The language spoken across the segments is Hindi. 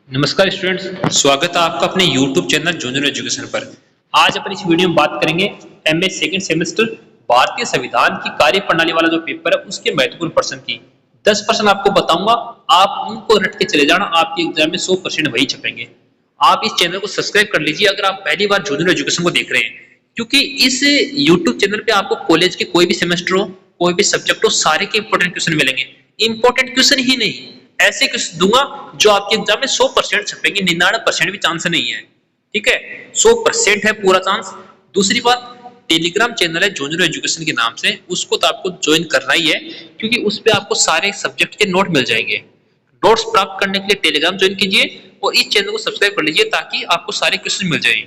नमस्कार स्टूडेंट्स, स्वागत है आपका अपने YouTube चैनल जूनियर एजुकेशन पर। आज अपन इस वीडियो में बात करेंगे एमए सेकंड सेमेस्टर भारतीय संविधान की कार्यप्रणाली वाला जो पेपर है उसके महत्वपूर्ण प्रश्न की 10% आपको बताऊंगा। आप उनको रट के चले जाना, आपके एग्जाम में 100% वही छपेंगे। आप इस चैनल को सब्सक्राइब कर लीजिए अगर आप पहली बार जूनियर एजुकेशन को देख रहे हैं, क्योंकि इस यूट्यूब चैनल पे आपको कॉलेज के कोई भी सेमेस्टर हो, कोई भी सब्जेक्ट हो, सारे के इंपॉर्टेंट क्वेश्चन मिलेंगे। इंपॉर्टेंट क्वेश्चन ही नहीं, ऐसे क्वेश्चन दूंगा जो आपके एग्जाम में 100% छपेंगे, 99% भी चांस नहीं है। ठीक है, 100% है पूरा चांस। दूसरी बात, टेलीग्राम चैनल है जूनियर एजुकेशन के नाम से, उसको तो आपको ज्वाइन करना ही है, क्योंकि उस पे आपको सारे सब्जेक्ट के नोट मिल जाएंगे। नोट्स प्राप्त करने के लिए टेलीग्राम ज्वाइन कीजिए और इस चैनल को सब्सक्राइब कर लीजिए ताकि आपको सारे क्वेश्चन मिल जाएं।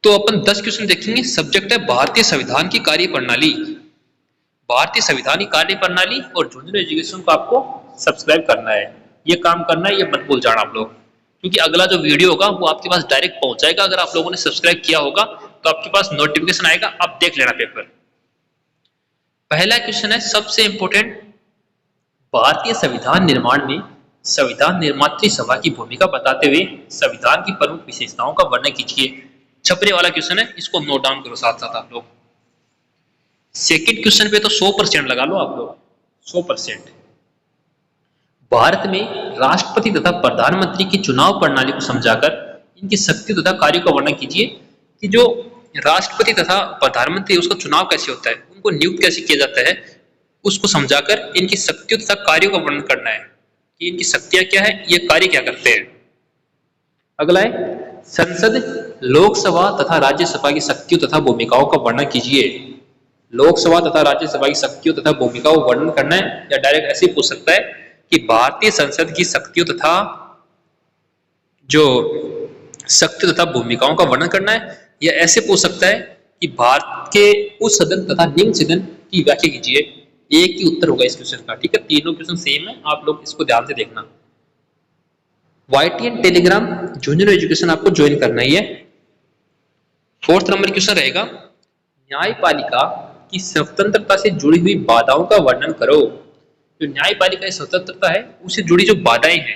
तो अपन 10 क्वेश्चन देखेंगे। सब्जेक्ट है भारतीय संविधान की कार्यप्रणाली। भारतीय संविधान की कार्यप्रणाली और जूनियर एजुकेशन को आपको सब्सक्राइब करना है, ये काम करना है, ये मत भूल जाना आप लोग, क्योंकि अगला जो वीडियो होगा वो आपके पास डायरेक्ट पहुंच जाएगा। अगर आप लोगों ने सब्सक्राइब किया होगा तो आपके पास नोटिफिकेशन आएगा, आप देख लेना पेपर। पहला क्वेश्चन है सबसे इंपॉर्टेंट, भारतीय संविधान निर्माण में संविधान निर्मात्री सभा की भूमिका बताते हुए संविधान की प्रमुख विशेषताओं का वर्णन कीजिए। छपने वाला क्वेश्चन है, इसको नोट डाउन करो साथ साथ आप लोग। सेकंड क्वेश्चन पे तो 100% लगा लो आप लोग, 100%। भारत में राष्ट्रपति तथा प्रधानमंत्री की चुनाव प्रणाली को समझाकर इनकी शक्ति तथा कार्यों का वर्णन कीजिए। कि जो राष्ट्रपति तथा प्रधानमंत्री उसका चुनाव कैसे होता है, उनको नियुक्त कैसे किया जाता है, उसको समझाकर इनकी शक्तियों तथा कार्यों का वर्णन करना है कि इनकी शक्तियां क्या है, ये कार्य क्या करते हैं। अगला है संसद, लोकसभा तथा राज्यसभा की शक्तियों तथा भूमिकाओं का वर्णन कीजिए। लोकसभा तथा राज्यसभा की शक्तियों तथा भूमिकाओं का वर्णन करना है, या डायरेक्ट ऐसे ही पूछ सकता है कि भारतीय संसद की शक्तियों तथा जो शक्तियों तथा भूमिकाओं का वर्णन करना है, या ऐसे पूछ सकता है कि भारत के उच्च सदन तथा निम्न सदन की व्याख्या कीजिए। एक ही उत्तर होगा इस क्वेश्चन का। ठीक है, तीनों क्वेश्चन सेम है, आप लोग इसको ध्यान से देखना। YTN टेलीग्राम जूनियर एजुकेशन आपको ज्वाइन करना ही है। फोर्थ नंबर क्वेश्चन रहेगा, न्यायपालिका की स्वतंत्रता से जुड़ी हुई बाधाओं का वर्णन करो। जो न्यायपालिका की स्वतंत्रता है उससे जुड़ी जो बाधाएं हैं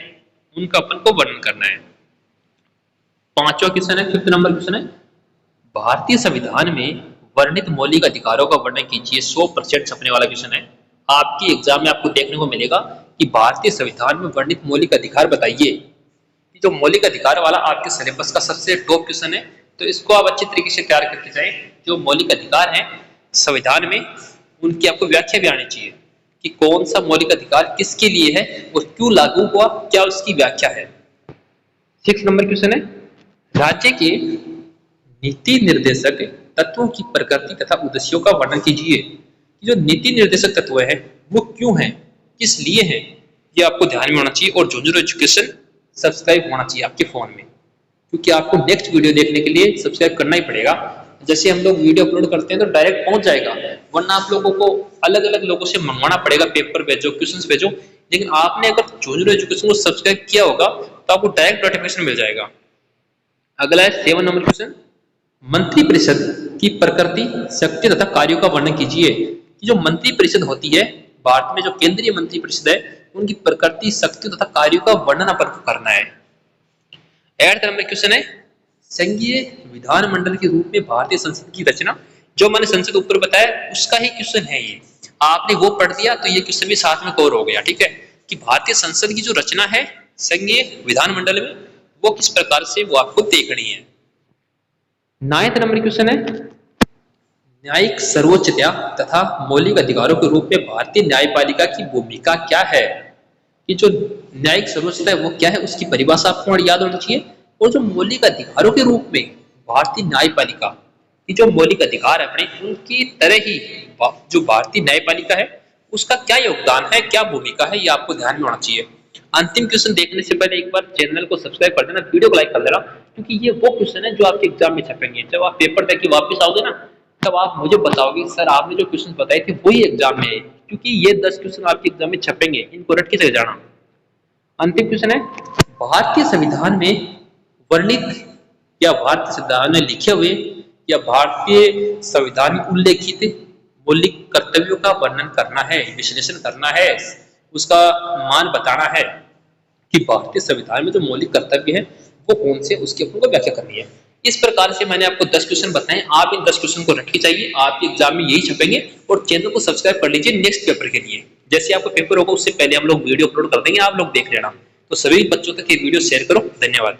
उनका अपन को वर्णन करना है। पांचवा क्वेश्चन है, फिफ्थ नंबर क्वेश्चन है, भारतीय संविधान में वर्णित मौलिक अधिकारों का वर्णन कीजिए। 100% छपने वाला क्वेश्चन है। आपकी एग्जाम में आपको देखने को मिलेगा कि भारतीय संविधान में वर्णित मौलिक अधिकार बताइए। जो मौलिक अधिकार वाला आपके सिलेबस का सबसे टॉप क्वेश्चन है, तो इसको आप अच्छी तरीके से तैयार करके जाएं। जो मौलिक अधिकार हैं संविधान में, उनकी आपको व्याख्या भी आनी चाहिए कि कौन सा मौलिक अधिकार किसके लिए है और क्यों लागू हुआ, क्या उसकी व्याख्या है। 6 नंबर क्वेश्चन है, राज्य के नीति निर्देशक तत्वों की प्रकृति तथा उद्देश्यों का वर्णन कीजिए। जो नीति निर्देशक तत्व है वो क्यों है, किस लिए है, ये आपको ध्यान में होना चाहिए। और जूनियर एजुकेशन सब्सक्राइब होना चाहिए आपके फोन में, क्योंकि आपको नेक्स्ट वीडियो देखने के लिए सब्सक्राइब करना ही पड़ेगा। जैसे हम लोग वीडियो अपलोड करते हैं तो डायरेक्ट पहुंच जाएगा, वरना आप लोगों को अलग अलग लोगों से मंगवाना पड़ेगा, पेपर भेजो, क्वेश्चंस भेजो। लेकिन आपने अगर जूनियर एजुकेशन को सब्सक्राइब किया होगा तो आपको डायरेक्ट नोटिफिकेशन मिल जाएगा। अगला है 7 नंबर क्वेश्चन, मंत्री परिषद की प्रकृति, शक्ति तथा कार्यों का वर्णन कीजिए। कि जो मंत्री परिषद होती है भारत में, जो केंद्रीय मंत्री परिषद है, उनकी प्रकृति, शक्ति तथा कार्यों का वर्णन अपन को करना है। 8 नंबर क्वेश्चन है, संघीय विधानमंडल के रूप में भारतीय संसद की रचना। जो मैंने संसद ऊपर बताया उसका ही क्वेश्चन है ये। आपने वो पढ़ दिया तो ये क्वेश्चन भी साथ में कवर हो गया। ठीक है, कि भारतीय संसद की जो रचना है संघीय विधानमंडल में, वो किस प्रकार से, वो आपको देखनी है। 9 नंबर क्वेश्चन है, न्यायिक सर्वोच्चता तथा मौलिक अधिकारों के रूप में भारतीय न्यायपालिका की भूमिका क्या है। कि जो न्यायिक सर्वोच्चता है वो क्या है, उसकी परिभाषा आपको याद होनी चाहिए। और जो मौलिक अधिकारों के रूप में भारतीय न्यायपालिका की जो मौलिक अधिकार है अपने, उनकी तरह ही जो भारतीय न्यायपालिका है उसका क्या योगदान है, क्या भूमिका है, ये आपको ध्यान में होना चाहिए। अंतिम क्वेश्चन देखने से पहले एक बार चैनल को सब्सक्राइब कर देना, वीडियो को लाइक कर देना, क्योंकि ये वो क्वेश्चन है जो आपके एग्जाम में छपेंगे। जब आप पेपर दे के वापस आओगे ना, तब आप मुझे बताओगे सर आपने जो क्वेश्चन बताए थे वही एग्जाम में है, क्योंकि ये 10 क्वेश्चन आपके एग्जाम में छपेंगे, इनको रट के चले जाना। अंतिम क्वेश्चन है, भारतीय संविधान में वर्णित या भारतीय संविधान में लिखे हुए या भारतीय संविधान में उल्लेखित मौलिक कर्तव्यों का वर्णन करना है, विश्लेषण करना है, उसका मान बताना है। कि भारतीय संविधान में जो मौलिक कर्तव्य है वो कौन से, उसकी अपन को व्याख्या करनी है। इस प्रकार से मैंने आपको 10 क्वेश्चन बताए। आप इन 10 क्वेश्चन को रख के चाहिए, आपके एग्जाम में यही छपेंगे। और चैनल को सब्सक्राइब कर लीजिए नेक्स्ट पेपर के लिए। जैसे आपका पेपर होगा उससे पहले हम लोग वीडियो अपलोड कर देंगे, आप लोग देख लेना। तो सभी बच्चों तक ये वीडियो शेयर करो। धन्यवाद।